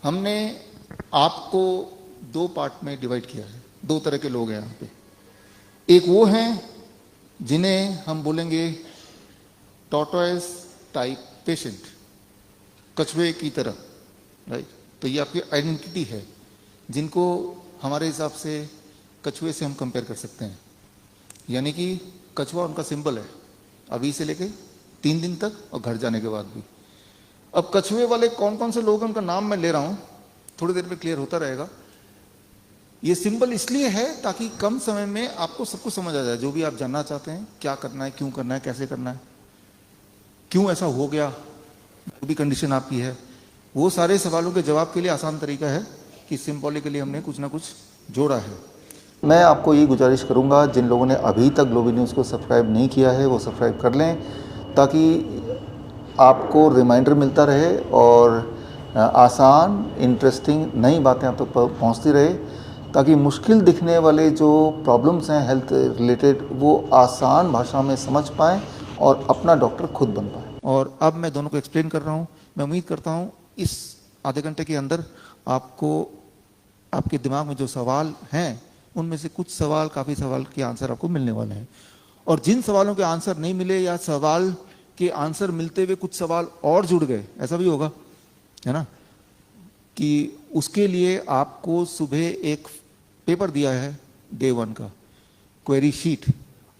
हमने आपको दो पार्ट में डिवाइड किया है। दो तरह के लोग हैं यहाँ पे। एक वो हैं जिन्हें हम बोलेंगे टॉर्टोइज टाइप पेशेंट, कछुए की तरह, राइट। तो ये आपकी आइडेंटिटी है, जिनको हमारे हिसाब से कछुए से हम कंपेयर कर सकते हैं। यानी कि कछुआ उनका सिंबल है अभी से लेके 3 दिन तक और घर जाने के बाद भी। अब कछुए वाले कौन कौन से लोग हैं उनका नाम मैं ले रहा हूं, थोड़ी देर में क्लियर होता रहेगा। ये सिंबल इसलिए है ताकि कम समय में आपको सब कुछ समझ आ जाए, जो भी आप जानना चाहते हैं, क्या करना है, क्यों करना है, कैसे करना है, क्यों ऐसा हो गया, जो भी कंडीशन आपकी है, वो सारे सवालों के जवाब के लिए आसान तरीका है कि सिंबॉलिकली हमने कुछ ना कुछ जोड़ा है। मैं आपको ये गुजारिश करूंगा, जिन लोगों ने अभी तक ग्लोबल न्यूज़ को सब्सक्राइब नहीं किया है वो सब्सक्राइब कर लें, ताकि आपको रिमाइंडर मिलता रहे और आसान इंटरेस्टिंग नई बातें आप तक पहुंचती रहे, ताकि मुश्किल दिखने वाले जो प्रॉब्लम्स हैं हेल्थ रिलेटेड वो आसान भाषा में समझ पाएँ और अपना डॉक्टर खुद बन पाए। और अब मैं दोनों को एक्सप्लेन कर रहा हूँ। मैं उम्मीद करता हूँ इस आधे घंटे के अंदर आपको आपके दिमाग में जो सवाल हैं उनमें से कुछ सवाल, काफ़ी सवाल के आंसर आपको मिलने वाले हैं। और जिन सवालों के आंसर नहीं मिले या सवाल के आंसर मिलते हुए कुछ सवाल और जुड़ गए, ऐसा भी होगा, है ना, कि उसके लिए आपको सुबह एक पेपर दिया है डे 1 का, क्वेरी शीट।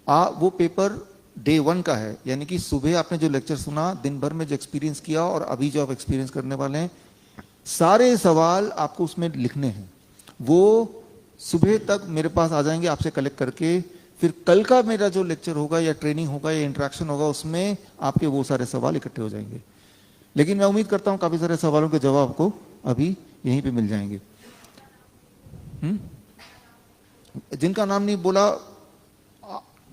वो पेपर डे 1 का है, यानी कि सुबह आपने जो लेक्चर सुना, दिन भर में जो एक्सपीरियंस किया और अभी जो आप एक्सपीरियंस करने वाले हैं, सारे सवाल आपको उसमें लिखने हैं। वो सुबह तक मेरे पास आ जाएंगे आपसे कलेक्ट करके। फिर कल का मेरा जो लेक्चर होगा या ट्रेनिंग होगा या इंटरेक्शन होगा, उसमें आपके वो सारे सवाल इकट्ठे हो जाएंगे। लेकिन मैं उम्मीद करता हूं काफी सारे सवालों के जवाब आपको अभी यहीं पे मिल जाएंगे। जिनका नाम नहीं बोला,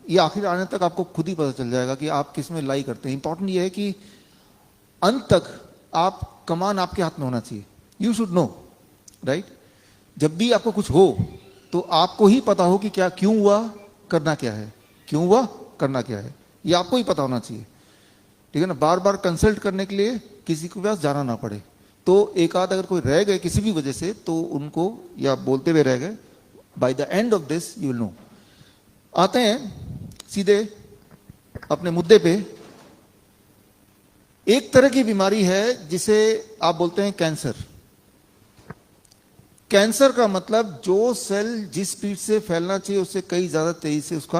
ये आखिर आने तक आपको खुद ही पता चल जाएगा कि आप किस में लाई करते हैं। इंपॉर्टेंट ये है कि अंत तक आप कमान आपके हाथ में होना चाहिए। You should know, right. जब भी आपको कुछ हो तो आपको ही पता हो कि क्या, क्यों हुआ, करना क्या है, क्यों हुआ, करना क्या है, ये आपको ही पता होना चाहिए, ठीक है ना। बार बार कंसल्ट करने के लिए किसी के पास जाना ना पड़े। तो एक आध अगर कोई रह गए किसी भी वजह से, तो उनको या बोलते हुए रह गए, by the end of this you will know. आते हैं सीधे अपने मुद्दे पे। एक तरह की बीमारी है जिसे आप बोलते हैं कैंसर। कैंसर का मतलब जो सेल जिस स्पीड से फैलना चाहिए उससे कई ज्यादा तेजी से उसका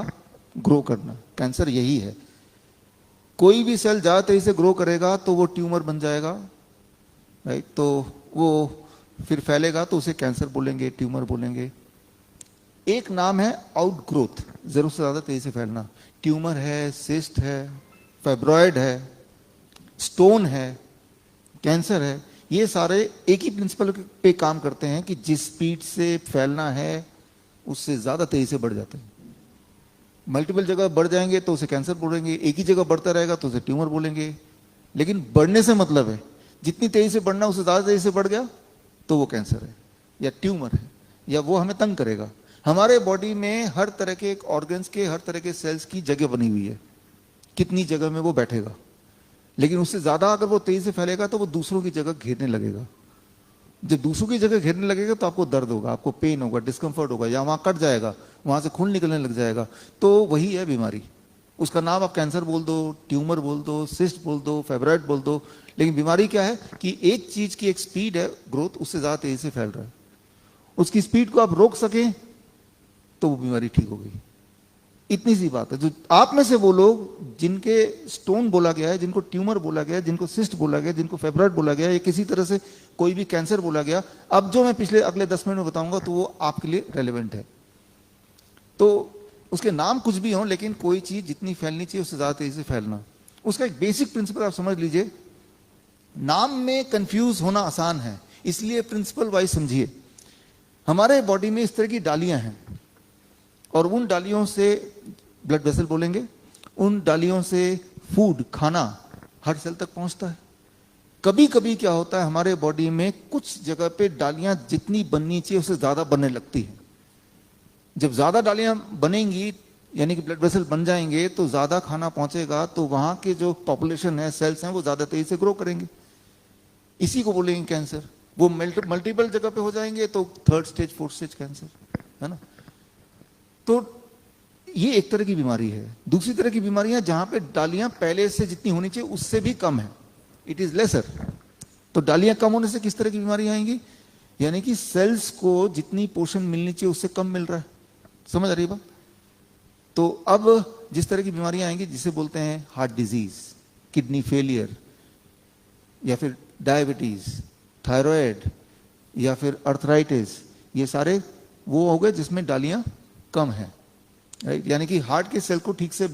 ग्रो करना, कैंसर यही है। कोई भी सेल ज्यादा तेजी से ग्रो करेगा तो वो ट्यूमर बन जाएगा, राइट। तो वो फिर फैलेगा तो उसे कैंसर बोलेंगे, ट्यूमर बोलेंगे। एक नाम है आउटग्रोथ, जरूरत से ज्यादा तेजी से फैलना। ट्यूमर है, सिस्ट है, फाइब्रॉयड है, स्टोन है, कैंसर है, ये सारे एक ही प्रिंसिपल पे काम करते हैं कि जिस स्पीड से फैलना है उससे ज्यादा तेजी से बढ़ जाते हैं। मल्टीपल जगह बढ़ जाएंगे तो उसे कैंसर बोलेंगे, एक ही जगह बढ़ता रहेगा तो उसे ट्यूमर बोलेंगे। लेकिन बढ़ने से मतलब है जितनी तेजी से बढ़ना उससे ज्यादा तेजी से बढ़ गया तो वो कैंसर है या ट्यूमर है, या वो हमें तंग करेगा। हमारे बॉडी में हर तरह के ऑर्गन्स के, हर तरह के सेल्स की जगह बनी हुई है, कितनी जगह में वो बैठेगा। लेकिन उससे ज्यादा अगर वो तेजी से फैलेगा तो वो दूसरों की जगह घेरने लगेगा। जब दूसरों की जगह घेरने लगेगा तो आपको दर्द होगा, आपको पेन होगा, डिस्कंफर्ट होगा, या वहां कट जाएगा, वहां से खून निकलने लग जाएगा। तो वही है बीमारी। उसका नाम आप कैंसर बोल दो, ट्यूमर बोल दो, सिस्ट बोल दो, फाइब्रॉयड बोल दो, लेकिन बीमारी क्या है कि एक चीज की एक स्पीड है ग्रोथ, उससे ज्यादा तेजी से फैल रहा है। उसकी स्पीड को आप रोक सके तो वो बीमारी ठीक हो गई। इतनी सी बात है। जो आप में से वो लोग जिनके स्टोन बोला गया है, जिनको ट्यूमर बोला गया है, जिनको सिस्ट बोला गया, जिनको फाइब्रॉयड बोला गया, या किसी तरह से कोई भी कैंसर बोला गया, अब जो मैं अगले 10 मिनट में बताऊंगा तो वो आपके लिए रेलेवेंट है। तो उसके नाम कुछ भी हो, लेकिन कोई चीज जितनी फैलनी चाहिए उससे ज्यादा तेजी से फैलना, उसका एक बेसिक प्रिंसिपल आप समझ लीजिए। नाम में कंफ्यूज होना आसान है, इसलिए प्रिंसिपल वाइज समझिए। हमारे बॉडी में इस तरह की डालियां हैं और उन डालियों से ब्लड वेसल बोलेंगे, उन डालियों से फूड, खाना हर सेल तक पहुंचता है। कभी कभी क्या होता है हमारे बॉडी में कुछ जगह पे डालियां जितनी बननी चाहिए उससे ज्यादा बनने लगती है। जब ज्यादा डालियां बनेंगी यानी कि ब्लड वेसल बन जाएंगे तो ज्यादा खाना पहुंचेगा, तो वहां के जो पॉपुलेशन है, सेल्स हैं, वो ज्यादा तेजी से ग्रो करेंगे। इसी को बोलेंगे कैंसर। वो मल्टीपल जगह पे हो जाएंगे तो 3rd stage 4th stage cancer, है ना। तो ये एक तरह की बीमारी है। दूसरी तरह की बीमारियां जहां पे डालियां पहले से जितनी होनी चाहिए उससे भी कम है, इट इज लेसर। तो डालियां कम होने से किस तरह की बीमारियां आएंगी, यानी कि सेल्स को जितनी पोषण मिलनी चाहिए उससे कम मिल रहा है, समझ आ रही बात। तो अब जिस तरह की बीमारियां आएंगी जिसे बोलते हैं हार्ट डिजीज, किडनी फेलियर, या फिर डायबिटीज, थायराइड, या फिर अर्थराइटिस, ये सारे वो हो गए जिसमें डालियां कम है, राइट। यानी कि हार्ट के सेल को ठीक से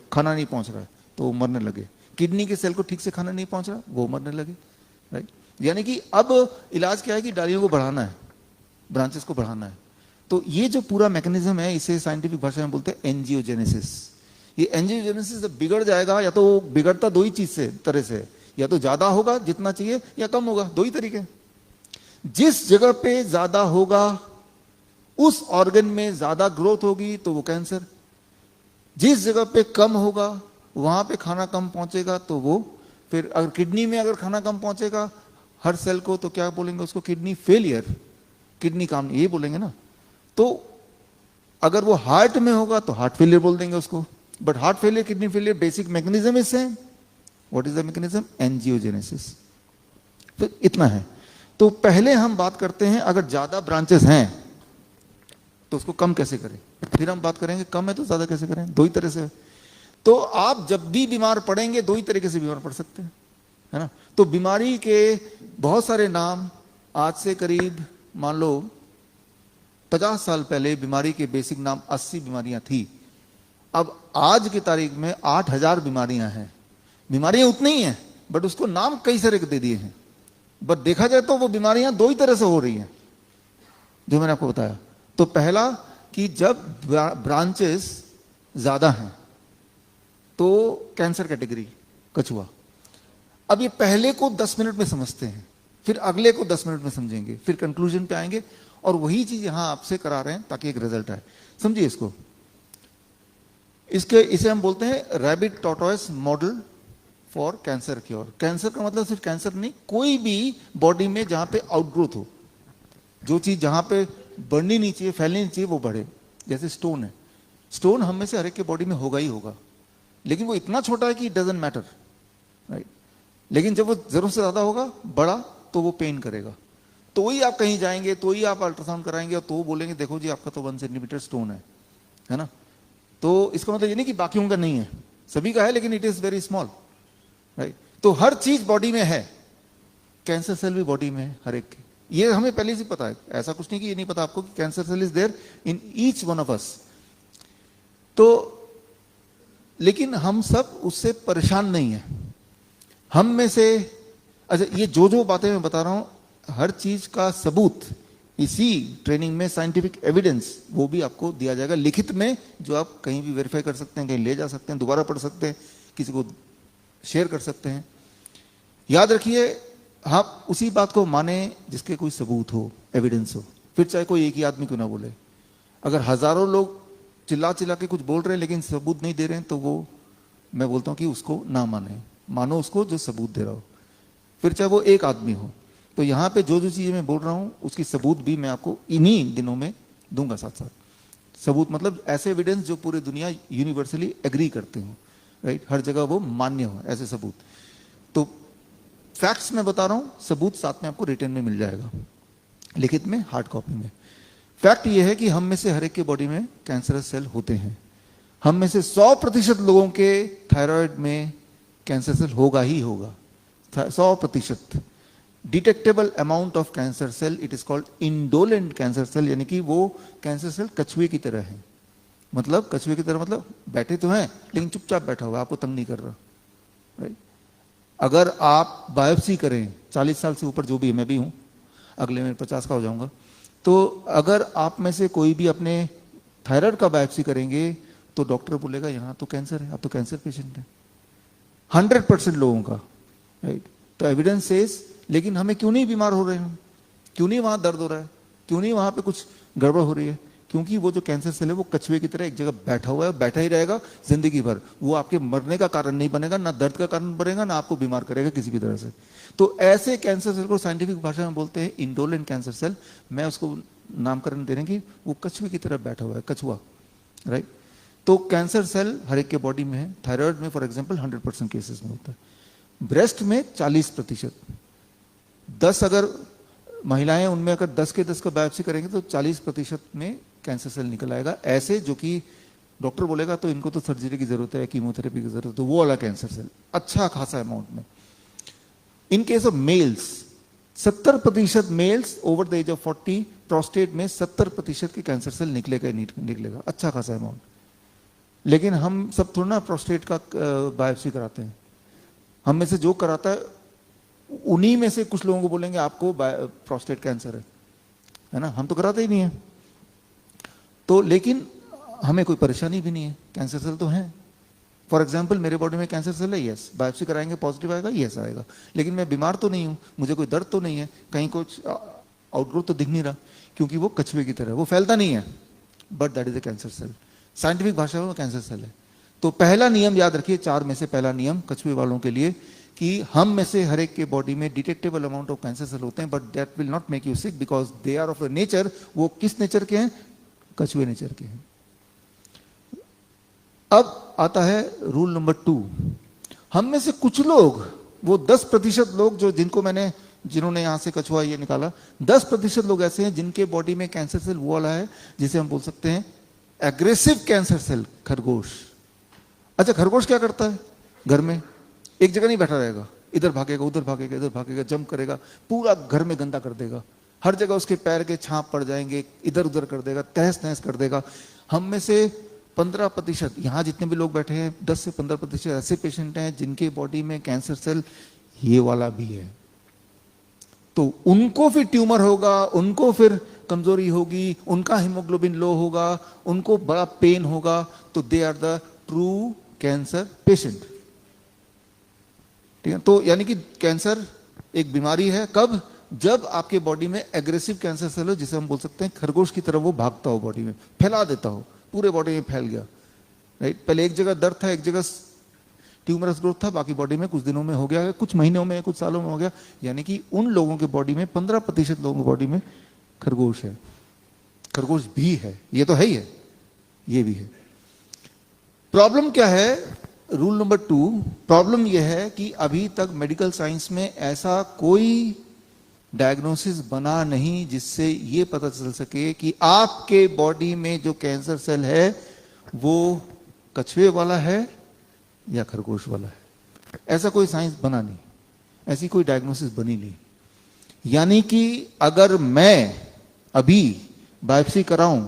खाना नहीं पहुंच रहा है तो वो मरने लगे, किडनी के सेल को ठीक से खाना नहीं पहुंच रहा वो मरने लगे, राइट। यानी कि अब इलाज क्या है कि डालियों को बढ़ाना है, ब्रांचेस को बढ़ाना है। तो ये जो पूरा मैकेनिज्म है इसे साइंटिफिक भाषा में बोलते हैं एंजियोजेनेसिस। ये एंजियोजेनेसिस बिगड़ जाएगा, या तो बिगड़ता दो ही चीज से तरह से, या तो ज्यादा होगा जितना चाहिए या कम होगा, दो ही तरीके। जिस जगह पे ज्यादा होगा उस ऑर्गन में ज्यादा ग्रोथ होगी तो वो कैंसर, जिस जगह पे कम होगा वहां पे खाना कम पहुंचेगा तो वो फिर, अगर किडनी में अगर खाना कम पहुंचेगा हर सेल को तो क्या बोलेंगे उसको, किडनी फेलियर, किडनी काम नहीं, ये बोलेंगे ना। तो अगर वो हार्ट में होगा तो हार्ट फेलियर बोल देंगे उसको। But heart failure, kidney failure, basic mechanism is same. What is the mechanism, angiogenesis. तो इतना है। तो पहले हम बात करते हैं अगर ज्यादा ब्रांचेस हैं तो उसको कम कैसे करें, फिर हम बात करेंगे कम है तो ज्यादा कैसे करें। दो ही तरह से। तो आप जब भी बीमार पड़ेंगे दो ही तरीके से बीमार पड़ सकते हैं, है ना। तो बीमारी के बहुत सारे नाम, आज से करीब मान लो 50 साल पहले बीमारी के बेसिक नाम 80 बीमारियां थी। अब आज की तारीख में 8000 बीमारियां हैं। बीमारियां उतनी ही हैं बट उसको नाम कई सारे दे दिए हैं। बट देखा जाए तो वो बीमारियां दो ही तरह से हो रही हैं जो मैंने आपको बताया। तो पहला कि जब ब्रांचेस ज्यादा हैं तो कैंसर कैटेगरी, कछुआ। अब ये पहले को 10 मिनट में समझते हैं, फिर अगले को 10 मिनट में समझेंगे, फिर कंक्लूजन पे आएंगे, और वही चीज यहां आपसे करा रहे हैं ताकि एक रिजल्ट आए। समझिए इसको। इसे हम बोलते हैं rabbit tortoise model for cancer cure. Cancer का मतलब सिर्फ कैंसर नहीं, कोई भी बॉडी में जहां पे आउटग्रोथ हो, जो चीज जहां पे बढ़नी नहीं चाहिए, फैलनी नहीं चाहिए, वो बढ़े। जैसे स्टोन है, स्टोन हम में से हर एक के बॉडी में होगा ही होगा, लेकिन वो इतना छोटा है कि इट डजंट मैटर, राइट। लेकिन जब वो जरूरत से ज्यादा होगा, बड़ा, तो वो पेन करेगा। तो ही आप कहीं जाएंगे, तो ही आप अल्ट्रासाउंड कराएंगे और तो वो बोलेंगे देखो जी आपका तो 1 सेंटीमीटर स्टोन है ना। तो इसका मतलब ये नहीं कि बाकियों का नहीं है, सभी का है, लेकिन it is very small, right. तो हर चीज बॉडी में है, कैंसर सेल भी बॉडी में है हर एक के। ये हमें पहले से पता है, ऐसा कुछ नहीं कि ये नहीं पता आपको कि cancer cell is there in each one of us. तो लेकिन हम सब उससे परेशान नहीं है। हम में से, अच्छा, ये जो बातें मैं बता रहा हूं हर चीज का सबूत इसी ट्रेनिंग में, साइंटिफिक एविडेंस, वो भी आपको दिया जाएगा लिखित में, जो आप कहीं भी वेरीफाई कर सकते हैं, कहीं ले जा सकते हैं, दोबारा पढ़ सकते हैं, किसी को शेयर कर सकते हैं। याद रखिए, आप उसी बात को माने जिसके कोई सबूत हो, एविडेंस हो, फिर चाहे कोई एक ही आदमी क्यों ना बोले। अगर हजारों लोग चिल्ला चिल्ला के कुछ बोल रहे हैं लेकिन सबूत नहीं दे रहे हैं तो वो, मैं बोलता हूं कि उसको ना माने, मानो उसको जो सबूत दे रहा हो, फिर चाहे वो एक आदमी हो। तो यहां पे जो चीजें मैं बोल रहा हूं उसकी सबूत भी मैं आपको इन्हीं दिनों में दूंगा साथ साथ। सबूत मतलब ऐसे एविडेंस जो पूरी दुनिया यूनिवर्सली एग्री करते हो, राइट, हर जगह वो मान्य हो, ऐसे सबूत। तो फैक्ट्स मैं बता रहा हूं, सबूत साथ में आपको रिटर्न में मिल जाएगा, लिखित में, हार्ड कॉपी में। फैक्ट ये है कि हम में से हर एक के बॉडी में कैंसरस सेल होते हैं। हम में से 100% लोगों के थायराइड में कैंसर सेल होगा ही होगा, 100%। Detectable amount of cancer cell, it is called indolent cancer cell, यानी कि वो कैंसर सेल कछुए की तरह है। मतलब कछुए की तरह मतलब बैठे तो हैं लेकिन चुपचाप बैठा हुआ, आपको तंग नहीं कर रहा, राइट। अगर आप बायोप्सी करें, 40 साल से ऊपर जो भी है, मैं भी हूं, अगले में 50 का हो जाऊंगा, तो अगर आप में से कोई भी अपने थायराइड का बायोप्सी करेंगे तो डॉक्टर बोलेगा यहाँ तो कैंसर है, आप तो कैंसर पेशेंट है, 100% लोगों का, राइट। तो एविडेंस सेज, लेकिन हमें क्यों नहीं बीमार हो रहे हैं, क्यों नहीं वहां दर्द हो रहा है, क्यों नहीं वहां पे कुछ गड़बड़ हो रही है, क्योंकि वो जो कैंसर सेल है वो कछुए की तरह एक जगह बैठा हुआ है, बैठा ही रहेगा जिंदगी भर। वो आपके मरने का कारण नहीं बनेगा, ना दर्द का कारण बनेगा, ना आपको बीमार करेगा किसी भी तरह से। तो ऐसे कैंसर सेल को साइंटिफिक भाषा में बोलते हैं इंडोलेंट कैंसर सेल। मैं उसको नामकरण दे रहे हैं कि वो कछुए की तरह बैठा हुआ है, कछुआ, राइट। तो कैंसर सेल हर एक के बॉडी में है। थायराइड में फॉर एग्जांपल 100% केसेस में होता है, ब्रेस्ट में 40%। 10 अगर महिलाएं, उनमें अगर 10 के 10 का बायोप्सी करेंगे तो 40% में कैंसर सेल निकल आएगा, ऐसे जो कि डॉक्टर बोलेगा तो इनको तो सर्जरी की जरूरत है, कीमोथेरेपी की जरूरत है, तो वो वाला कैंसर सेल अच्छा खासा अमाउंट में। In case of males 70% males over the age of 40 prostate में 70% के कैंसर सेल निकलेगा ही निकलेगा, अच्छा खासा अमाउंट। लेकिन हम सब थोड़ा ना प्रोस्टेट का बायोप्सी कराते हैं। हम में से जो कराता है उन्हीं में से कुछ लोगों को बोलेंगे आपको प्रोस्टेट कैंसर है ना, हम तो कराते ही नहीं है। तो लेकिन हमें कोई परेशानी भी नहीं है, कैंसर सेल तो है। फॉर एग्जाम्पल मेरे बॉडी में कैंसर सेल है, यस, बायोप्सी कराएंगे पॉजिटिव आएगा, यस आएगा, लेकिन मैं बीमार तो नहीं हूं, मुझे कोई दर्द तो नहीं है, कहीं कुछ आउटग्रोथ तो दिख नहीं रहा, क्योंकि वो कछुए की तरह वो फैलता नहीं है, but that is a cancer cell. Scientific भाषा में वो कैंसर सेल है। तो पहला नियम याद रखिए, 4 में से पहला नियम कछुए वालों के लिए, कि हम में से हर एक के बॉडी में detectable amount of cancer cell होते हैं, but that will not make you sick because they are of nature. वो किस नेचर के हैं? कछुए नेचर के हैं। अब आता है रूल नंबर 2। हम में से कुछ लोग, वो 10% लोग जो जिन्होंने यहां से कछुआ ये निकाला, 10% लोग ऐसे हैं जिनके बॉडी में कैंसर सेल वो वाला है जिसे हम बोल सकते हैं एग्रेसिव कैंसर सेल, खरगोश। अच्छा, खरगोश क्या करता है? घर में एक जगह नहीं बैठा रहेगा, इधर भागेगा, उधर भागेगा, इधर भागेगा, जंप करेगा, पूरा घर में गंदा कर देगा, हर जगह उसके पैर के छाप पड़ जाएंगे, इधर उधर कर देगा, तहस नहस कर देगा। हम में से 15%, यहां जितने भी लोग बैठे हैं 10 से 15% ऐसे पेशेंट हैं जिनके बॉडी में कैंसर सेल ये वाला भी है। तो उनको फिर ट्यूमर होगा, उनको फिर कमजोरी होगी, उनका हीमोग्लोबिन लो होगा, उनको बड़ा पेन होगा, तो they are the true cancer patient. ठीक है, तो यानी कि कैंसर एक बीमारी है कब? जब आपके बॉडी में एग्रेसिव कैंसर सेल हो, जिसे हम बोल सकते हैं खरगोश की तरह वो भागता हो, बॉडी में फैला देता हो, पूरे बॉडी में फैल गया, राइट। पहले एक जगह दर्द था, एक जगह ट्यूमरस ग्रोथ था, बाकी बॉडी में कुछ दिनों में हो गया, कुछ महीनों में, कुछ सालों में हो गया। यानी कि उन लोगों के बॉडी में 15% लोगों की बॉडी में खरगोश है। खरगोश भी है, ये तो है ही है, ये भी है। प्रॉब्लम क्या है? रूल नंबर 2, प्रॉब्लम यह है कि अभी तक मेडिकल साइंस में ऐसा कोई डायग्नोसिस बना नहीं जिससे ये पता चल सके कि आपके बॉडी में जो कैंसर सेल है वो कछुए वाला है या खरगोश वाला है। ऐसा कोई साइंस बना नहीं, ऐसी कोई डायग्नोसिस बनी नहीं। यानी कि अगर मैं अभी बायोप्सी कराऊं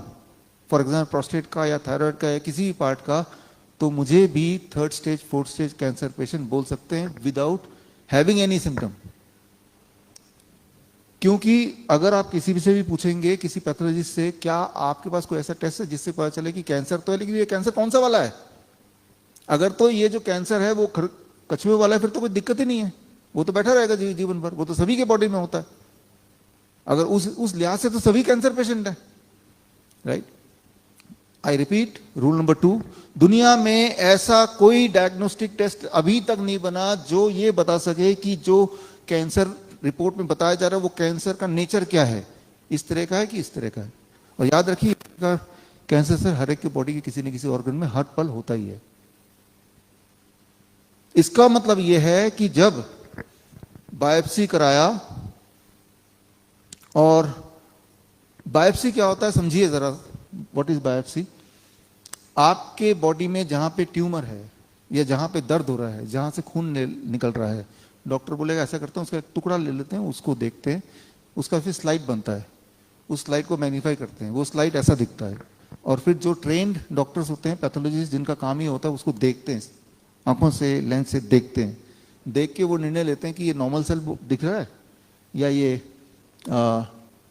फॉर एग्जाम्पल प्रोस्टेट का या थायराइड का या किसी भी पार्ट का, तो मुझे भी 3rd stage 4th stage cancer patient बोल सकते हैं विदाउट हैविंग एनी सिम्टम। क्योंकि अगर आप किसी भी से भी पूछेंगे, किसी पैथोलॉजिस्ट से, क्या आपके पास कोई ऐसा टेस्ट है जिससे पता चले कि कैंसर तो है, लेकिन ये कैंसर कौन सा वाला है? अगर तो ये जो कैंसर है वो कछुए वाला है, फिर तो कोई दिक्कत ही नहीं है, वो तो बैठा रहेगा जीवन भर, वो तो सभी के बॉडी में होता है। अगर उस लिहाज से तो सभी कैंसर पेशेंट है, right. I repeat, rule number 2, दुनिया में ऐसा कोई डायग्नोस्टिक टेस्ट अभी तक नहीं बना जो ये बता सके कि जो कैंसर रिपोर्ट में बताया जा रहा है वो कैंसर का नेचर क्या है, इस तरह का है कि इस तरह का है। और याद रखिए, कैंसर से हर एक के बॉडी के किसी न किसी ऑर्गन में हर पल होता ही है। इसका मतलब यह है कि जब बायोप्सी कराया, और बायोप्सी क्या होता है समझिए जरा, व्हाट इज बायोप्सी। आपके बॉडी में जहां पे ट्यूमर है या जहां पे दर्द हो रहा है, जहां से खून निकल रहा है, डॉक्टर बोलेगा ऐसा करते हैं, उसका एक टुकड़ा ले लेते हैं, उसको देखते हैं, उसका फिर स्लाइड बनता है, उस स्लाइड को मैग्नीफाई करते हैं, वो स्लाइड ऐसा दिखता है, और फिर जो ट्रेन्ड डॉक्टर्स होते हैं, पैथोलॉजिस्ट, जिनका काम ही होता है उसको देखते हैं, आंखों से, लेंस से देखते हैं, देख के वो निर्णय लेते हैं कि ये नॉर्मल सेल दिख रहा है या ये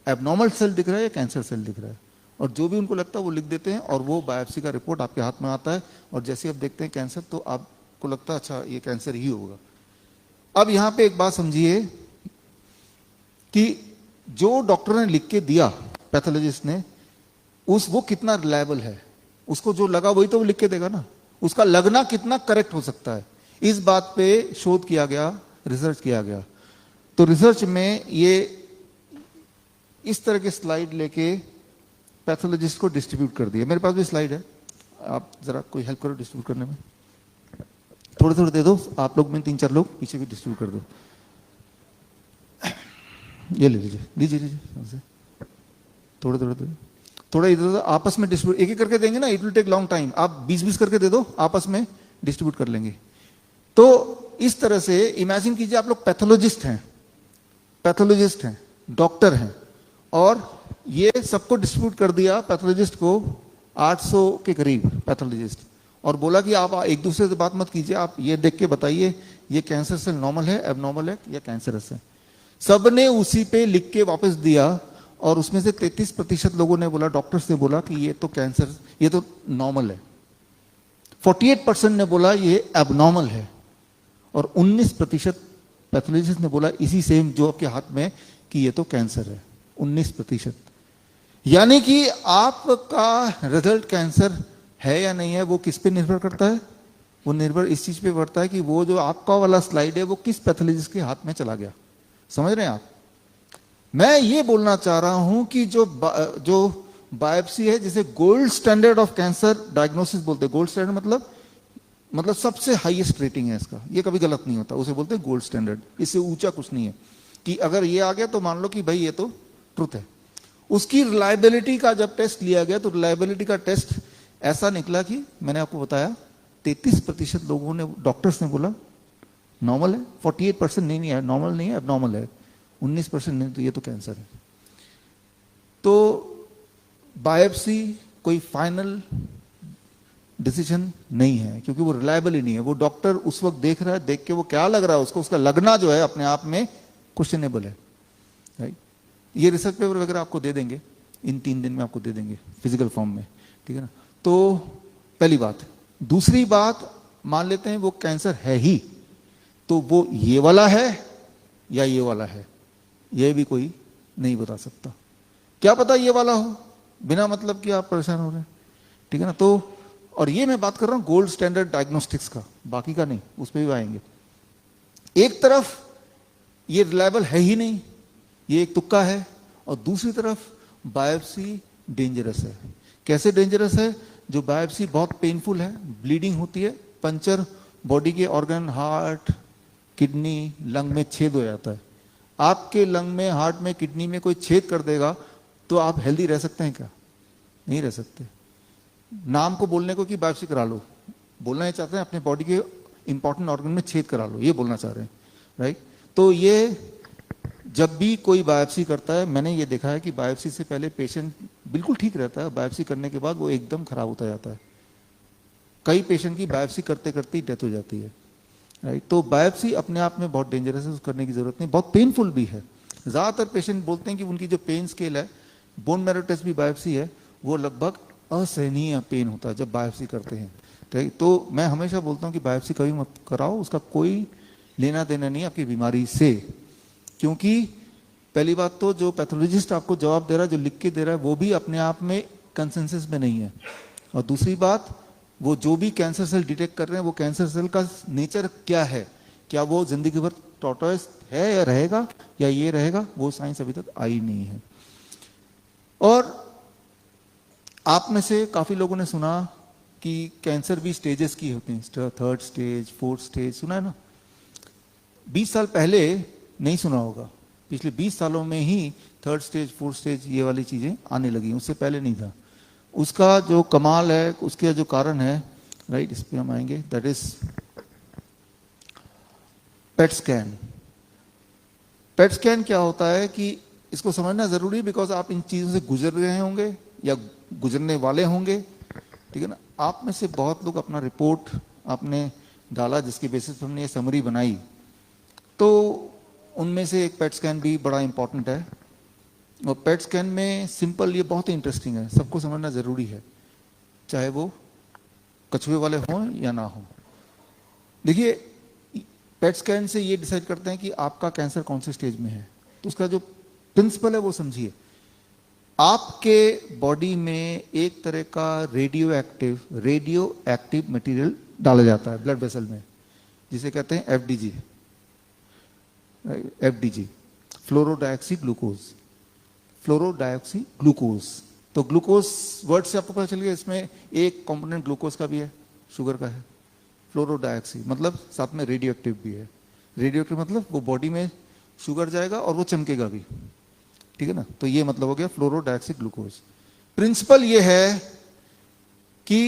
एबनॉर्मल सेल दिख रहा है या कैंसर सेल दिख रहा है, और जो भी उनको लगता है वो लिख देते हैं, और वो बायोप्सी का रिपोर्ट आपके हाथ में आता है, और जैसे आप देखते हैं कैंसर, तो आपको लगता है अच्छा ये कैंसर ही होगा। अब यहां पे एक बात समझिए कि जो डॉक्टर ने लिख के दिया, पैथोलॉजिस्ट ने, वो कितना रिलायबल है, उसको जो लगा वही तो वो लिख के देगा ना, उसका लगना कितना करेक्ट हो सकता है, इस बात पे शोध किया गया, रिसर्च किया गया। तो रिसर्च में ये इस तरह के स्लाइड लेके पैथोलॉजिस्ट को डिस्ट्रीब्यूट कर दिया। मेरे पास भी स्लाइड है, आप जरा कोई हेल्प करो डिस्ट्रीब्यूट करने में, थोड़े थोड़े दे दो, आप लोग में 3-4 लोग पीछे भी डिस्ट्रीब्यूट कर दो। ये ले लीजिए, लीजिए लीजिए, थोड़े थोड़े थोड़े थोड़ा इधर आपस में डिस्ट्रीब्यूट, एक एक करके देंगे ना, it will take long time, आप 20-20 करके दे दो, आपस में डिस्ट्रीब्यूट कर लेंगे। तो इस तरह से इमेजिन कीजिए आप लोग पैथोलॉजिस्ट हैं, डॉक्टर हैं, और ये सबको डिस्ट्रीब्यूट कर दिया पैथोलॉजिस्ट को, 800 के करीब पैथोलॉजिस्ट, और बोला कि आप एक दूसरे से बात मत कीजिए, आप ये देख के बताइए ये कैंसर सेल नॉर्मल है, एबनॉर्मल है या कैंसरस है। सबने उसी पे लिख के वापस दिया, और उसमें से 33% लोगों ने बोला, डॉक्टर्स ने बोला कि ये तो कैंसर, ये तो नॉर्मल है। 48% ने बोला ये एबनॉर्मल है, और 19% पैथोलॉजिस्ट ने बोला इसी सेम जो आपके हाथ में कि ये तो कैंसर है। 19%, यानी कि आपका रिजल्ट कैंसर है या नहीं है वो किस पे निर्भर करता है? वो निर्भर इस चीज पे करता है कि वो जो आपका वाला स्लाइड है वो किस पैथोलॉजिस्ट के हाथ में चला गया। समझ रहे हैं आप? मैं ये बोलना चाह रहा हूं कि जो बायोप्सी है, जिसे gold standard of cancer diagnosis बोलते हैं, गोल्ड स्टैंडर्ड मतलब सबसे हाईएस्ट रेटिंग है इसका, ये कभी गलत नहीं होता, उसे बोलते हैं गोल्ड स्टैंडर्ड। इससे ऊंचा कुछ नहीं है कि अगर ये आ गया तो मान लो कि भाई ये तो ट्रुथ है। उसकी रिलायबिलिटी का जब टेस्ट लिया गया तो रिलायबिलिटी का टेस्ट ऐसा निकला कि मैंने आपको बताया 33% लोगों ने, डॉक्टर्स ने बोला नॉर्मल है, 48% नहीं है, नॉर्मल नहीं है, एबनॉर्मल है, 19% नहीं, तो ये तो कैंसर है। तो बायोप्सी कोई फाइनल डिसीजन नहीं है, क्योंकि वो रिलायबल ही नहीं है। वो डॉक्टर उस वक्त देख रहा है, देख के वो क्या लग रहा है उसको, उसका लगना जो है अपने आप में क्वेश्चनेबल है, राइट। ये रिसर्च पेपर वगैरह आपको दे देंगे, इन 3 दिन में आपको दे देंगे फिजिकल फॉर्म में, ठीक है ना। तो पहली बात। दूसरी बात, मान लेते हैं वो कैंसर है ही, तो वो ये वाला है या ये वाला है, ये भी कोई नहीं बता सकता। क्या पता ये वाला हो, बिना मतलब कि आप परेशान हो रहे हैं, ठीक है ना। तो और ये मैं बात कर रहा हूं गोल्ड स्टैंडर्ड डायग्नोस्टिक्स का, बाकी का नहीं, उस पर भी आएंगे। एक तरफ ये रिलायबल है ही नहीं, ये एक तुक्का है, और दूसरी तरफ बायोप्सी डेंजरस है। कैसे डेंजरस है? जो बायोप्सी बहुत पेनफुल है, ब्लीडिंग होती है, पंचर, बॉडी के ऑर्गन, हार्ट, किडनी, लंग में छेद हो जाता है। आपके लंग में, हार्ट में, किडनी में कोई छेद कर देगा तो आप हेल्दी रह सकते हैं क्या? नहीं रह सकते। नाम को बोलने को कि बायोप्सी करा लो, बोलना ये चाहते हैं अपने बॉडी के इंपॉर्टेंट ऑर्गन में छेद करा लो, ये बोलना चाह रहे हैं, राइट। तो ये जब भी कोई बायोप्सी करता है, मैंने ये देखा है कि बायोप्सी से पहले पेशेंट बिल्कुल ठीक रहता है, बायोप्सी करने के बाद वो एकदम खराब होता जाता है। कई पेशेंट की बायोप्सी करते करते ही डेथ हो जाती है, राइट। तो बायोप्सी अपने आप में बहुत डेंजरस है, उसको करने की जरूरत नहीं, बहुत पेनफुल भी है। ज्यादातर पेशेंट बोलते हैं कि उनकी जो पेन स्केल है, बोन मैरो टेस्ट भी बायोप्सी है, वो लगभग असहनीय पेन होता है जब बायोप्सी करते हैं, ठीक। तो मैं हमेशा बोलता हूँ कि बायोप्सी कभी मत कराओ, उसका कोई लेना देना नहीं आपकी बीमारी से। क्योंकि पहली बात तो जो पैथोलॉजिस्ट आपको जवाब दे रहा है, जो लिख के दे रहा है, वो भी अपने आप में कंसेंसस में नहीं है। और दूसरी बात, वो जो भी कैंसर सेल डिटेक्ट कर रहे हैं, वो कैंसर सेल का नेचर क्या है, क्या वो जिंदगी भर टॉर्टोइस है या रहेगा, या ये रहेगा, वो साइंस अभी तक आई नहीं है। और आप में से काफी लोगों ने सुना कि कैंसर भी स्टेजेस की होती हैं, 3rd स्टेज, 4th स्टेज, सुना है ना। 20 साल पहले नहीं सुना होगा, पिछले 20 सालों में ही 3rd स्टेज, 4th स्टेज ये वाली चीजें आने लगी, उससे पहले नहीं था। उसका जो कमाल है, उसका जो कारण है, राइट, इस पे हम आएंगे, that is PET scan. PET scan क्या होता है कि इसको समझना जरूरी है, बिकॉज आप इन चीजों से गुजर रहे होंगे या गुजरने वाले होंगे, ठीक है ना। आप में से बहुत लोग अपना रिपोर्ट आपने डाला, जिसकी बेसिस पर हमने ये समरी बनाई, तो उनमें से एक पेट स्कैन भी बड़ा इंपॉर्टेंट है। और पेट स्कैन में सिंपल, ये बहुत ही इंटरेस्टिंग है, सबको समझना जरूरी है, चाहे वो कछुए वाले हों या ना हो। देखिए, पेट स्कैन से ये डिसाइड करते हैं कि आपका कैंसर कौन से स्टेज में है। तो उसका जो प्रिंसिपल है वो समझिए। आपके बॉडी में एक तरह का रेडियो एक्टिव मटेरियल डाला जाता है ब्लड वेसल में, जिसे कहते हैं एफडीजी, एफडीजी, फ्लोरोडाइऑक्सी ग्लूकोज, फ्लोरोडाइऑक्सी ग्लूकोज। तो ग्लूकोज वर्ड से आपको पता चल गया, इसमें एक कंपोनेंट ग्लूकोज का भी है, शुगर का है। फ्लोरोडाइऑक्सी मतलब साथ में रेडियो एक्टिव भी है। रेडियो एक्टिव मतलब वो बॉडी में शुगर जाएगा और वो चमकेगा भी, ठीक है ना। तो ये मतलब हो गया फ्लोरोडाइऑक्सी ग्लूकोज। प्रिंसिपल ये है कि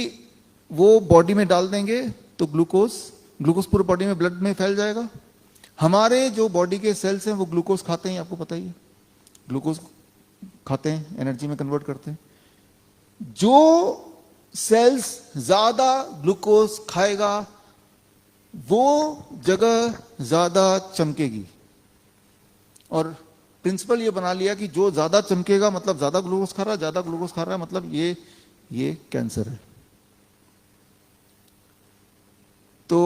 वो बॉडी में डाल देंगे तो ग्लूकोज पूरे बॉडी में ब्लड में फैल जाएगा। हमारे जो बॉडी के सेल्स हैं वो ग्लूकोज खाते हैं, आपको पता ही है, ग्लूकोज खाते हैं, एनर्जी में कन्वर्ट करते हैं। जो सेल्स ज्यादा ग्लूकोज खाएगा वो जगह ज्यादा चमकेगी। और प्रिंसिपल ये बना लिया कि जो ज्यादा चमकेगा मतलब ज्यादा ग्लूकोज खा रहा है, ज्यादा ग्लूकोज खा रहा है मतलब ये कैंसर है। तो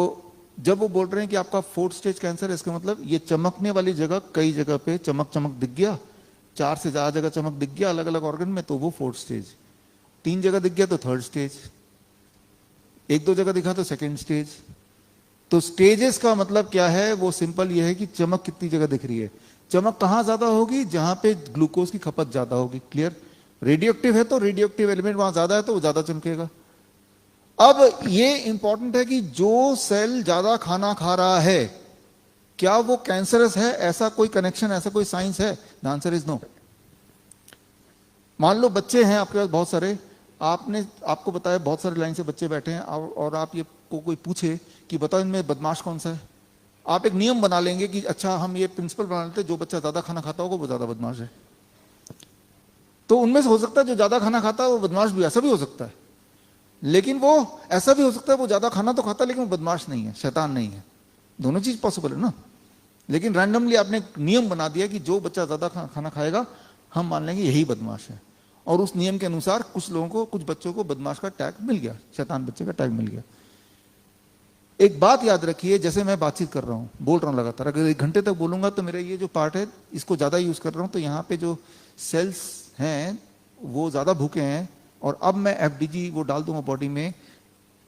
जब वो बोल रहे हैं कि आपका 4th स्टेज कैंसर है, इसका मतलब ये चमकने वाली जगह कई जगह पे चमक दिख गया, 4 से ज्यादा जगह चमक दिख गया अलग अलग ऑर्गन में, तो वो 4th स्टेज। 3 जगह दिख गया तो 3rd स्टेज, 1-2 जगह दिखा तो 2nd स्टेज। तो स्टेजेस का मतलब क्या है, वो सिंपल ये है कि चमक कितनी जगह दिख रही है। चमक कहां ज्यादा होगी, जहां पे ग्लूकोज की खपत ज्यादा होगी। क्लियर। रेडियो एक्टिव है तो रेडियो एक्टिव एलिमेंट वहां ज्यादा है तो वो ज्यादा चमकेगा। अब ये इंपॉर्टेंट है कि जो सेल ज्यादा खाना खा रहा है क्या वो कैंसरस है, ऐसा कोई कनेक्शन, ऐसा कोई साइंस है? The answer is no. मान लो बच्चे हैं आपके पास बहुत सारे, आपको बताया बहुत सारे लाइन से बच्चे बैठे हैं और आप ये को कोई पूछे कि बताओ इनमें बदमाश कौन सा है, आप एक नियम बना लेंगे कि अच्छा हम ये प्रिंसिपल बना लेते, जो बच्चा ज्यादा खाना खाता होगा वो ज्यादा बदमाश है। तो उनमें से हो सकता है जो ज्यादा खाना खाता है वो बदमाश भी, ऐसा भी हो सकता है। लेकिन वो ऐसा भी हो सकता है वो ज्यादा खाना तो खाता है लेकिन वो बदमाश नहीं है, शैतान नहीं है। दोनों चीज पॉसिबल है ना। लेकिन रैंडमली आपने नियम बना दिया कि जो बच्चा ज्यादा खाना खाएगा हम मान लेंगे यही बदमाश है, और उस नियम के अनुसार कुछ लोगों को, कुछ बच्चों को बदमाश का टैग मिल गया, शैतान बच्चे का टैग मिल गया। एक बात याद रखिए, जैसे मैं बातचीत कर रहा हूं, बोल रहा हूं लगातार, अगर 1 घंटे तक बोलूंगा तो मेरा ये जो पार्ट है इसको ज्यादा यूज कर रहा हूं, तो यहाँ पे जो सेल्स हैं वो ज्यादा भूखे हैं, और अब मैं एफडीजी वो डाल दूंगा बॉडी में,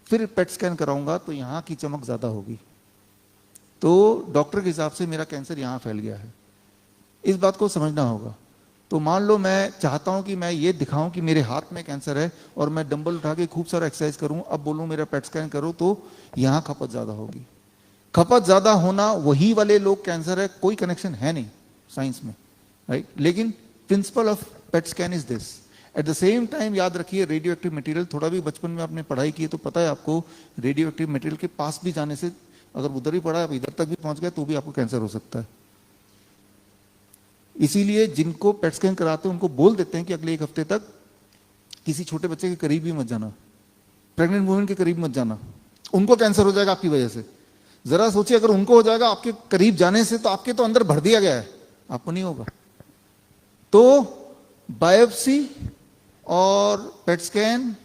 फिर पेट स्कैन कराऊंगा तो यहाँ की चमक ज्यादा होगी। तो डॉक्टर के हिसाब से मेरा कैंसर यहाँ फैल गया है, इस बात को समझना होगा। तो मान लो मैं चाहता हूं कि मैं ये दिखाऊं कि मेरे हाथ में कैंसर है और मैं डंबल उठा के खूब सारा एक्सरसाइज करूं, अब बोलूं मेरा पेट स्कैन करो, तो यहां खपत ज्यादा होगी। खपत ज्यादा होना वही वाले लोग कैंसर है, कोई कनेक्शन है नहीं साइंस में, राइट। लेकिन principle of PET scan is this. At the same time याद रखिए रेडियो एक्टिव मटेरियल, थोड़ा भी बचपन में आपने पढ़ाई की है तो पता है आपको, रेडियो एक्टिव मटेरियल के पास भी जाने से, अगर उधर ही पड़ा आप इधर तक भी पहुंच गए तो भी आपको कैंसर हो सकता है। इसीलिए जिनको पेट स्कैन कराते हैं उनको बोल देते हैं कि अगले 1 हफ्ते तक किसी छोटे बच्चे के करीब भी मत जाना, प्रेग्नेंट वुमेन के करीब मत जाना, उनको कैंसर हो जाएगा आपकी वजह से। जरा सोचिए अगर उनको हो जाएगा आपके करीब जाने से, तो आपके तो अंदर भर दिया गया है, आपको नहीं होगा। तो बायोप्सी और पेट स्कैन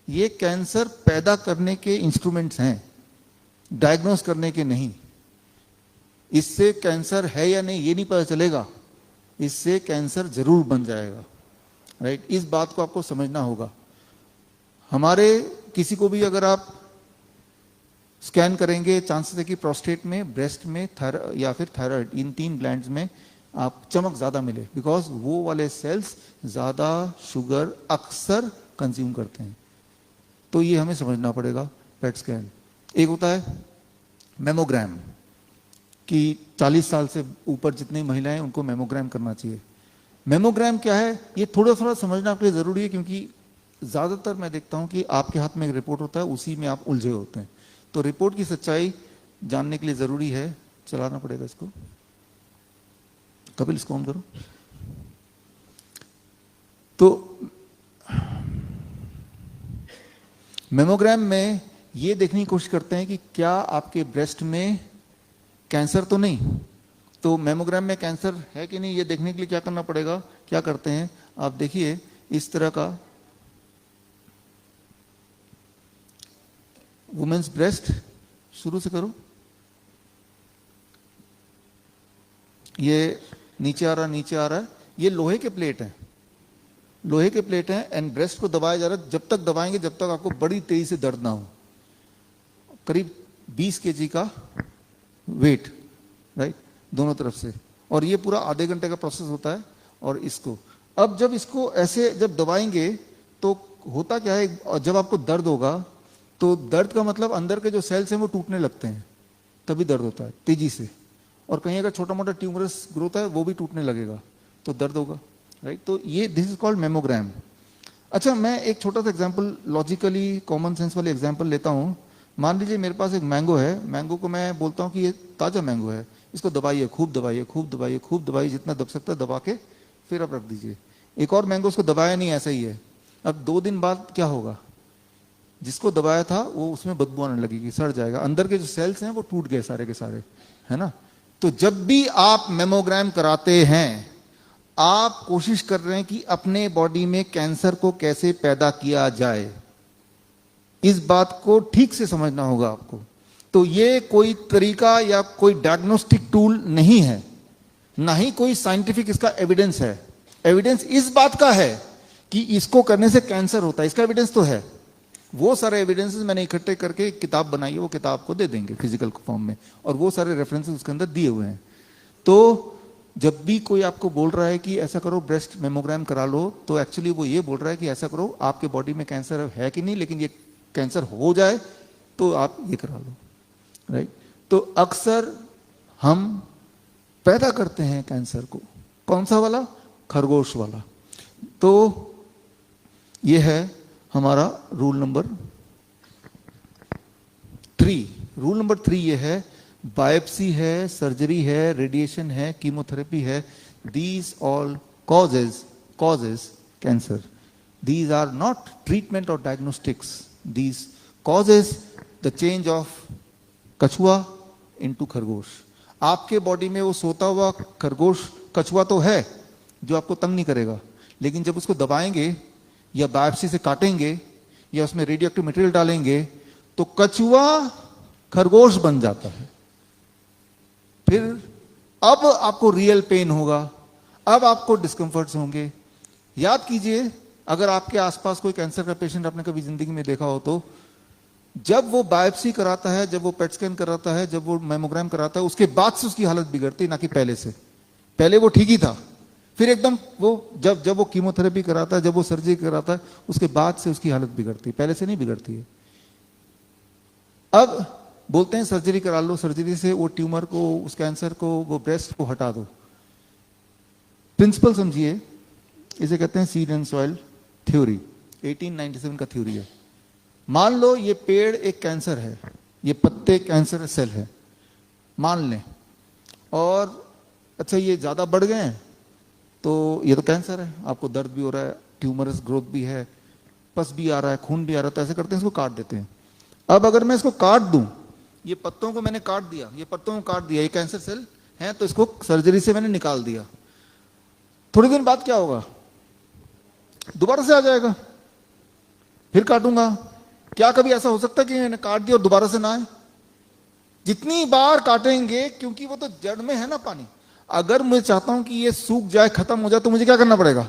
ये कैंसर पैदा करने के इंस्ट्रूमेंट्स हैं, डायग्नोस करने के नहीं। इससे कैंसर है या नहीं ये नहीं पता चलेगा, इससे कैंसर जरूर बन जाएगा, राइट। इस बात को आपको समझना होगा। हमारे किसी को भी अगर आप स्कैन करेंगे, चांसेस है कि प्रोस्टेट में, ब्रेस्ट में, या फिर थायराइड, इन 3 ग्लैंड्स में आप चमक ज्यादा मिले, बिकॉज वो वाले सेल्स ज्यादा शुगर अक्सर कंज्यूम करते हैं। तो ये हमें समझना पड़ेगा पेट स्कैन। एक होता है मेमोग्राम, कि 40 साल से ऊपर जितनी महिलाएं उनको मेमोग्राम करना चाहिए। मेमोग्राम क्या है ये थोड़ा थोड़ा समझना आपके लिए जरूरी है, क्योंकि ज्यादातर मैं देखता हूं कि आपके हाथ में एक रिपोर्ट होता है, उसी में आप उलझे होते हैं। तो रिपोर्ट की सच्चाई जानने के लिए जरूरी है, चलाना पड़ेगा इसको। कपिल इसको ऑन करो। तो मेमोग्राम में ये देखने की कोशिश करते हैं कि क्या आपके ब्रेस्ट में कैंसर तो नहीं। तो मेमोग्राम में कैंसर है कि नहीं ये देखने के लिए क्या करना पड़ेगा, क्या करते हैं आप देखिए, इस तरह का वुमेन्स ब्रेस्ट, शुरू से करो, ये नीचे आ रहा है, ये लोहे के प्लेट है, लोहे के प्लेट हैं एंड ब्रेस्ट को दबाया जा रहा है, जब तक दबाएंगे जब तक आपको बड़ी तेजी से दर्द ना हो। करीब 20 केजी का वेट, राइट, दोनों तरफ से, और ये पूरा आधे घंटे का प्रोसेस होता है। और इसको अब जब इसको ऐसे जब दबाएंगे तो होता क्या है, जब आपको दर्द होगा तो दर्द का मतलब अंदर के जो सेल्स हैं वो टूटने लगते हैं, तभी दर्द होता है तेजी से। और कहीं अगर छोटा मोटा ट्यूमरस ग्रोथ है वो भी टूटने लगेगा तो दर्द होगा, राइट। तो ये दिस इज कॉल्ड मेमोग्राम। अच्छा, मैं एक छोटा सा एग्जांपल, लॉजिकली कॉमन सेंस वाले एग्जांपल लेता हूँ। मान लीजिए मेरे पास एक मैंगो है, मैंगो को मैं बोलता हूँ कि ये ताजा मैंगो है, इसको दबाइए, खूब दबाइए, खूब दबाइए, खूब दबाइए, जितना दब सकता है दबा के फिर आप रख दीजिए। एक और मैंगो, उसको दबाया नहीं, ऐसा ही है। अब 2 दिन बाद क्या होगा, जिसको दबाया था वो उसमें बदबू आने लगेगी, सड़ जाएगा, अंदर के जो सेल्स हैं वो टूट गए सारे के सारे, है ना। तो जब भी आप मेमोग्राम कराते हैं आप कोशिश कर रहे हैं कि अपने बॉडी में कैंसर को कैसे पैदा किया जाए, इस बात को ठीक से समझना होगा आपको। तो ये कोई तरीका या कोई डायग्नोस्टिक टूल नहीं है, ना ही कोई साइंटिफिक इसका एविडेंस है। एविडेंस इस बात का है कि इसको करने से कैंसर होता है, इसका एविडेंस तो है। वो सारे एविडेंसेस मैंने इकट्ठे करके एक किताब बनाई है, वो किताब आपको दे देंगे फिजिकल फॉर्म में, और वो सारे रेफरेंसेस उसके अंदर दिए हुए हैं। तो जब भी कोई आपको बोल रहा है कि ऐसा करो ब्रेस्ट मेमोग्राम करा लो, तो एक्चुअली वो ये बोल रहा है कि ऐसा करो, आपके बॉडी में कैंसर है कि नहीं, लेकिन ये कैंसर हो जाए तो आप ये करा लो, राइट। तो अक्सर हम पैदा करते हैं कैंसर को, कौन सा वाला, खरगोश वाला। तो ये है हमारा रूल नंबर 3। रूल नंबर 3 ये है, बायोप्सी है, सर्जरी है, रेडिएशन है, कीमोथेरेपी है, these all causes cancer. These are not treatment or diagnostics. These causes the change of कछुआ into खरगोश। आपके बॉडी में वो सोता हुआ खरगोश कछुआ तो है जो आपको तंग नहीं करेगा, लेकिन जब उसको दबाएंगे या बायोप्सी से काटेंगे या उसमें रेडियोएक्टिव मटेरियल डालेंगे तो कछुआ खरगोश बन जाता है। फिर अब आपको रियल पेन होगा, अब आपको डिस्कंफर्ट्स होंगे। याद कीजिए, अगर आपके आसपास कोई कैंसर का पेशेंट आपने कभी जिंदगी में देखा हो तो जब वो बायोप्सी कराता है, जब वो पेट स्कैन कराता है, जब वो मेमोग्राम कराता है, उसके बाद से उसकी हालत बिगड़ती, ना कि पहले से। पहले वो ठीक ही था, फिर एकदम वो जब वो कीमोथेरेपी कराता है, जब वो सर्जरी कराता है, उसके बाद से उसकी हालत बिगड़ती, पहले से नहीं बिगड़ती है। अब बोलते हैं सर्जरी करा लो, सर्जरी से वो ट्यूमर को, उस कैंसर को, वो ब्रेस्ट को हटा दो। प्रिंसिपल समझिए, इसे कहते हैं सीड एंड सॉइल थ्योरी, 1897 का थ्योरी है। मान लो ये पेड़ एक कैंसर है, ये पत्ते कैंसर सेल है, मान लें, और अच्छा ये ज्यादा बढ़ गए हैं तो ये तो कैंसर है, आपको दर्द भी हो रहा है, ट्यूमरस ग्रोथ भी है, पस भी आ रहा है, खून भी आ रहा है, तो ऐसे करते हैं इसको काट देते हैं। अब अगर मैं इसको काट दूं, ये पत्तों को मैंने काट दिया, ये पत्तों को काट दिया, ये कैंसर सेल है, तो इसको सर्जरी से मैंने निकाल दिया। थोड़ी दिन बाद क्या होगा, दोबारा से आ जाएगा, फिर काटूंगा। क्या कभी ऐसा हो सकता है कि मैंने काट दिया और दोबारा से ना आए? जितनी बार काटेंगे, क्योंकि वो तो जड़ में है ना पानी। अगर मैं चाहता हूं कि ये सूख जाए, खत्म हो जाए, तो मुझे क्या करना पड़ेगा,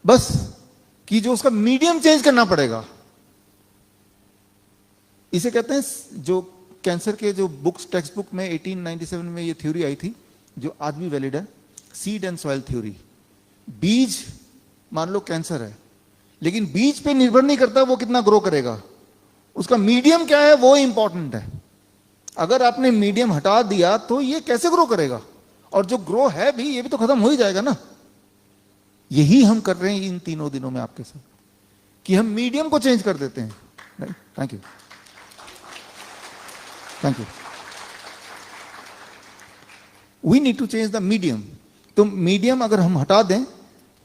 बस कि जो उसका मीडियम चेंज करना पड़ेगा। इसे कहते हैं, जो कैंसर के जो बुक्स, टेक्स्ट बुक में 1897 में ये थ्योरी आई थी, जो आज भी वैलिड है, सीड एंड सॉइल थ्योरी। बीज, मान लो कैंसर है, लेकिन बीज पे निर्भर नहीं करता वो कितना ग्रो करेगा, उसका मीडियम क्या है वो इंपॉर्टेंट है। अगर आपने मीडियम हटा दिया तो ये कैसे ग्रो करेगा, और जो ग्रो है भी ये भी तो खत्म हो ही जाएगा ना। यही हम कर रहे हैं इन 3 दिनों में आपके साथ, कि हम मीडियम को चेंज कर देते हैं। Thank you, thank you. We need to change the medium. तो मीडियम अगर हम हटा दें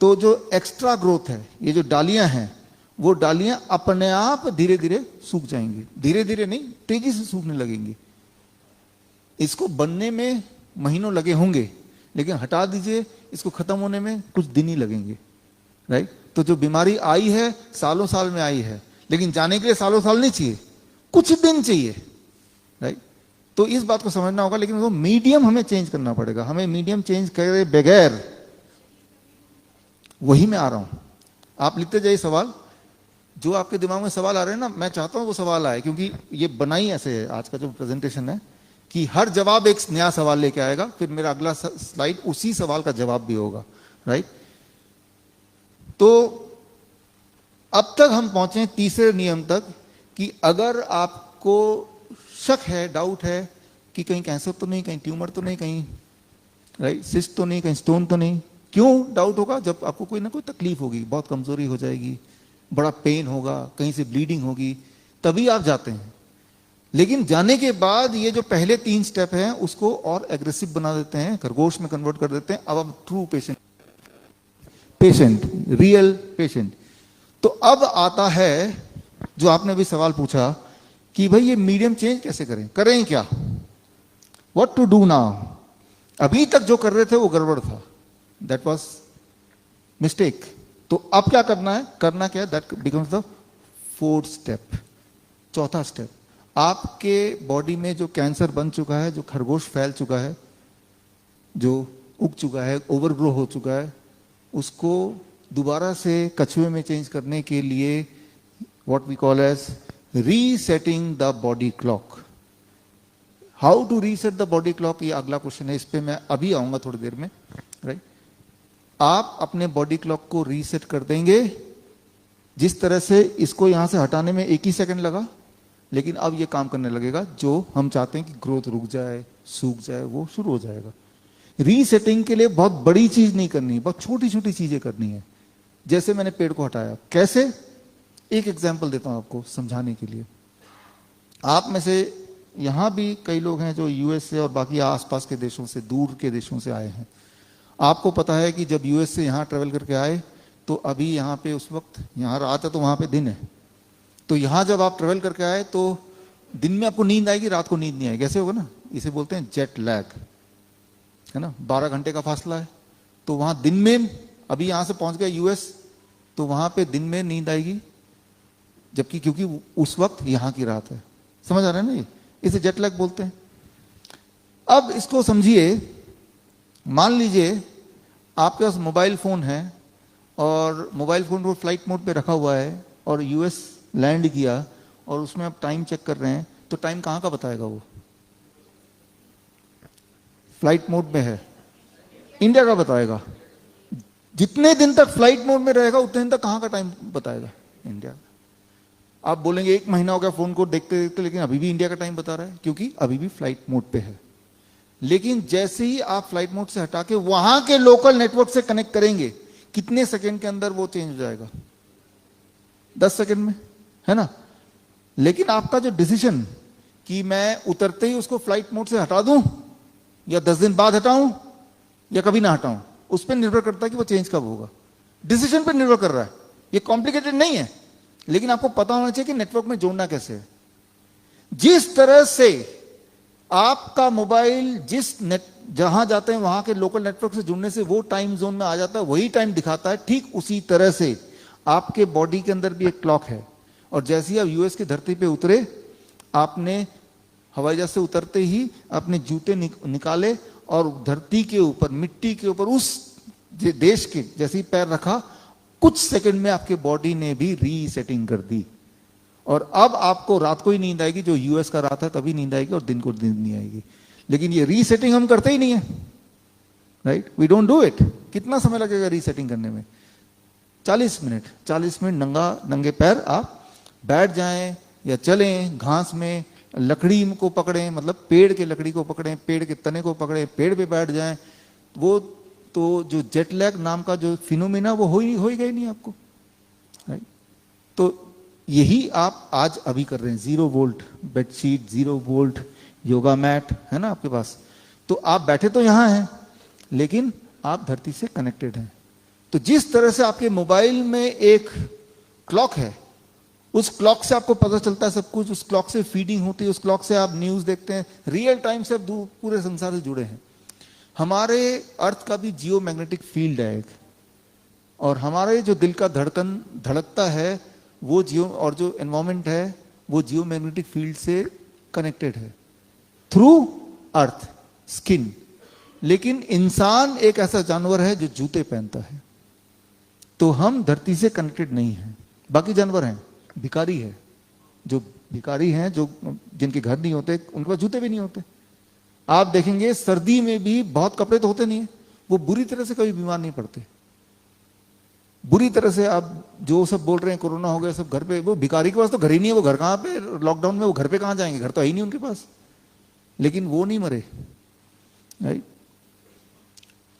तो जो एक्स्ट्रा ग्रोथ है, ये जो डालियां हैं, वो डालियां अपने आप धीरे धीरे सूख जाएंगी। धीरे धीरे नहीं, तेजी से सूखने लगेंगी। इसको बनने में महीनों लगे होंगे, लेकिन हटा दीजिए, इसको खत्म होने में कुछ दिन ही लगेंगे, राइट। तो जो बीमारी आई है सालों साल में आई है, लेकिन जाने के लिए सालों साल नहीं चाहिए, कुछ दिन चाहिए, राइट। तो इस बात को समझना होगा, लेकिन वो मीडियम हमें चेंज करना पड़ेगा। हमें मीडियम चेंज करे बगैर वही मैं आ रहा हूं। आप लिखते जाइए सवाल, जो आपके दिमाग में सवाल आ रहे हैं ना, मैं चाहता हूं वो सवाल आए, क्योंकि ये बनाई ऐसे है आज का जो प्रेजेंटेशन है कि हर जवाब एक नया सवाल लेके आएगा, फिर मेरा अगला स्लाइड उसी सवाल का जवाब भी होगा, राइट। तो अब तक हम पहुंचे तीसरे नियम तक कि अगर आपको शक है, डाउट है कि कहीं कैंसर तो नहीं, कहीं ट्यूमर तो नहीं, कहीं राइट सिस्ट तो नहीं, कहीं स्टोन तो नहीं। क्यों डाउट होगा? जब आपको कोई ना कोई तकलीफ होगी, बहुत कमजोरी हो जाएगी, बड़ा पेन होगा, कहीं से ब्लीडिंग होगी, तभी आप जाते हैं। लेकिन जाने के बाद ये जो पहले 3 स्टेप हैं उसको और एग्रेसिव बना देते हैं, खरगोश में कन्वर्ट कर देते हैं। अब आप ट्रू पेशेंट, रियल पेशेंट। तो अब आता है जो आपने अभी सवाल पूछा कि भाई ये मीडियम चेंज कैसे करें क्या, व्हाट टू डू नाउ। अभी तक जो कर रहे थे वो गड़बड़ था, दैट वॉज मिस्टेक। तो अब क्या करना है? करना क्या है? That becomes the 4th step, चौथा स्टेप। आपके बॉडी में जो कैंसर बन चुका है, जो खरगोश फैल चुका है, जो उग चुका है, ओवरग्रो हो चुका है, उसको दोबारा से कछुए में चेंज करने के लिए what we call as resetting the body clock. How to reset the body clock, ये अगला क्वेश्चन है, इस पे मैं अभी आऊंगा थोड़ी देर में, राइट। आप अपने बॉडी क्लॉक को रीसेट कर देंगे जिस तरह से इसको यहां से हटाने में 1 ही सेकंड लगा, लेकिन अब ये काम करने लगेगा। जो हम चाहते हैं कि ग्रोथ रुक जाए, सूख जाए, वो शुरू हो जाएगा। रीसेटिंग के लिए बहुत बड़ी चीज नहीं करनी, बहुत छोटी छोटी चीजें करनी है। जैसे मैंने पेड़ को हटाया, कैसे? एक एग्जांपल देता हूं आपको समझाने के लिए। आप में से यहां भी कई लोग हैं जो यूएस से और बाकी आसपास के देशों से, दूर के देशों से आए हैं। आपको पता है कि जब यूएस से यहां ट्रेवल करके आए तो अभी यहां पे उस वक्त यहां रात है तो वहां पे दिन है। तो यहां जब आप ट्रेवल करके आए तो दिन में आपको नींद आएगी, रात को नींद नहीं आएगी। ऐसे होगा ना, इसे बोलते हैं जेट लैग, है ना। 12 घंटे का फासला है, तो वहां दिन में, अभी यहां से पहुंच गए यूएस, तो वहां पे दिन में नींद आएगी, जबकि क्योंकि उस वक्त यहां की रात है। समझ आ रहा है ना, ये इसे जेट लैग बोलते हैं। अब इसको समझिए, मान लीजिए आपके पास मोबाइल फोन है और मोबाइल फोन को फ्लाइट मोड पे रखा हुआ है और यूएस लैंड किया और उसमें आप टाइम चेक कर रहे हैं, तो टाइम कहां का बताएगा? वो फ्लाइट मोड में है, इंडिया का बताएगा। जितने दिन तक फ्लाइट मोड में रहेगा उतने दिन तक कहां का टाइम बताएगा? इंडिया का। आप बोलेंगे 1 महीना हो गया फोन को देखते देखते, लेकिन अभी भी इंडिया का टाइम बता रहा है, क्योंकि अभी भी फ्लाइट मोड पे है। लेकिन जैसे ही आप फ्लाइट मोड से हटा के वहां के लोकल नेटवर्क से कनेक्ट करेंगे, कितने सेकंड के अंदर वो चेंज हो जाएगा? 10 सेकंड में, है ना। लेकिन आपका जो डिसीजन कि मैं उतरते ही उसको फ्लाइट मोड से हटा दूं या 10 दिन बाद हटाऊं या कभी ना हटाऊं, उस पर निर्भर करता है कि वो चेंज कब होगा। डिसीजन पर निर्भर कर रहा है। ये कॉम्प्लिकेटेड नहीं है, लेकिन आपको पता होना चाहिए कि नेटवर्क में जोड़ना कैसे है। जिस तरह से आपका मोबाइल जिस नेट जहां जाते हैं वहां के लोकल नेटवर्क से जुड़ने से वो टाइम जोन में आ जाता है, वही टाइम दिखाता है, ठीक उसी तरह से आपके बॉडी के अंदर भी एक क्लॉक है। और जैसे ही आप यूएस की धरती पे उतरे, आपने हवाई जहाज से उतरते ही अपने जूते निकाले और धरती के ऊपर, मिट्टी के ऊपर उस देश के जैसे ही पैर रखा, कुछ सेकंड में आपके बॉडी ने भी रीसेटिंग कर दी। और अब आपको रात को ही नींद आएगी, जो यूएस का रात है तभी नींद आएगी, और दिन को नींद नहीं आएगी। लेकिन ये रीसेटिंग हम करते ही नहीं है, right, we don't do it. कितना समय लगेगा रीसेटिंग करने में? 40 मिनट। 40 मिनट नंगे पैर आप बैठ जाएं या चलें, घास में, लकड़ी को पकड़ें, मतलब पेड़ के लकड़ी को पकड़ें, पेड़ के तने को पकड़ें, पेड़ पे बैठ जाएं, वो तो जो जेट लैग नाम का जो फिनोमिना वो हो ही गई नहीं आपको, राइट। तो यही आप आज अभी कर रहे हैं। 0 volt bedsheet, 0 volt yoga mat है ना आपके पास। तो आप बैठे तो यहां हैं, लेकिन आप धरती से कनेक्टेड हैं। तो जिस तरह से आपके मोबाइल में एक क्लॉक है, उस क्लॉक से आपको पता चलता है सब कुछ, उस क्लॉक से फीडिंग होती है, उस क्लॉक से आप न्यूज देखते हैं, रियल टाइम से आप पूरे संसार से जुड़े हैं। हमारे अर्थ का भी जियो मैग्नेटिक फील्ड है एक, और हमारे जो दिल का धड़कन धड़कता है वो जियो, और जो एनवायरमेंट है वो जियो मैग्नेटिक फील्ड से कनेक्टेड है थ्रू अर्थ स्किन। लेकिन इंसान एक ऐसा जानवर है जो जूते पहनता है। तो हम धरती से कनेक्टेड नहीं हैं। बाकी जानवर हैं, भिखारी है, जो भिखारी हैं, जो जिनके घर नहीं होते, उनके पास जूते भी नहीं होते। आप देखेंगे सर्दी में भी बहुत कपड़े तो होते नहीं है, वो बुरी तरह से कभी बीमार नहीं पड़ते। बुरी तरह से आप जो सब बोल रहे हैं कोरोना हो गया सब घर पे, वो भिखारी के पास तो घर ही नहीं है, वो घर कहाँ पे, लॉकडाउन में वो घर पे कहाँ जाएंगे, घर तो है ही नहीं उनके पास, लेकिन वो नहीं मरे। राइट,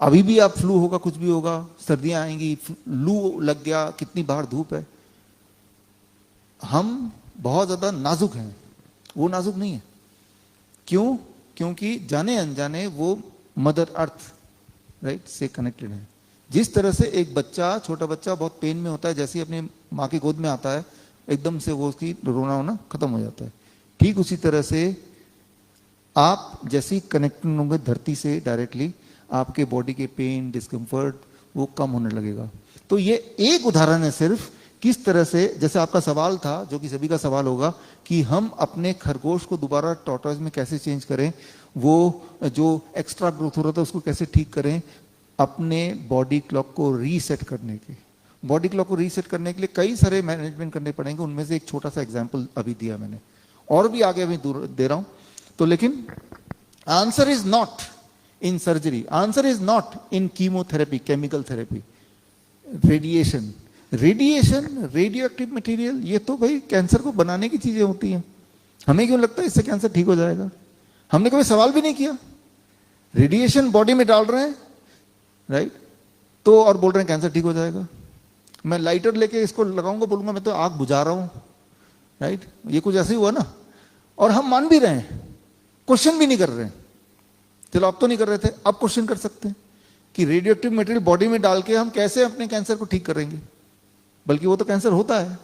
अभी भी आप फ्लू होगा, कुछ भी होगा, सर्दियां आएंगी, लू लग गया, कितनी बाहर धूप है, हम बहुत ज्यादा नाजुक हैं, वो नाजुक नहीं है। क्यों? क्योंकि जाने अनजाने वो मदर अर्थ, राइट, से कनेक्टेड है। जिस तरह से एक बच्चा, छोटा बच्चा बहुत पेन में होता है, जैसे ही अपनी माँ की गोद में आता है एकदम से वो उसकी रोना होना खत्म हो जाता है, ठीक उसी तरह से आप जैसी कनेक्टेड होंगे धरती से डायरेक्टली, आपके बॉडी के पेन, डिस्कम्फर्ट वो कम होने लगेगा। तो ये एक उदाहरण है सिर्फ, किस तरह से, जैसे आपका सवाल था, जो कि सभी का सवाल होगा, कि हम अपने खरगोश को दोबारा टॉर्टॉइज में कैसे चेंज करें, वो जो एक्स्ट्रा ग्रोथ हो रहा था उसको कैसे ठीक करें, अपने बॉडी क्लॉक को रीसेट करने के। बॉडी क्लॉक को रीसेट करने के लिए कई सारे मैनेजमेंट करने पड़ेंगे, उनमें से एक छोटा सा एग्जाम्पल अभी दिया मैंने, और भी आगे अभी दे रहा हूं। तो लेकिन answer is not in surgery, answer is not in chemotherapy, chemical therapy, radiation, radio active material, ये तो भाई कैंसर को बनाने की चीजें होती हैं। हमें क्यों लगता है इससे कैंसर ठीक हो जाएगा? हमने कभी सवाल भी नहीं किया। रेडिएशन बॉडी में डाल रहे हैं, राइट, तो और बोल रहे हैं कैंसर ठीक हो जाएगा। मैं लाइटर लेके इसको लगाऊंगा, बोलूंगा मैं तो आग बुझा रहा हूं, राइट, ये कुछ ऐसे ही हुआ ना, और हम मान भी रहे हैं, क्वेश्चन भी नहीं कर रहे हैं। चलो अब तो नहीं कर रहे थे, अब क्वेश्चन कर सकते हैं कि रेडियो एक्टिव मटेरियल बॉडी में डाल के हम कैसे अपने कैंसर को ठीक करेंगे, बल्कि वो तो कैंसर होता है।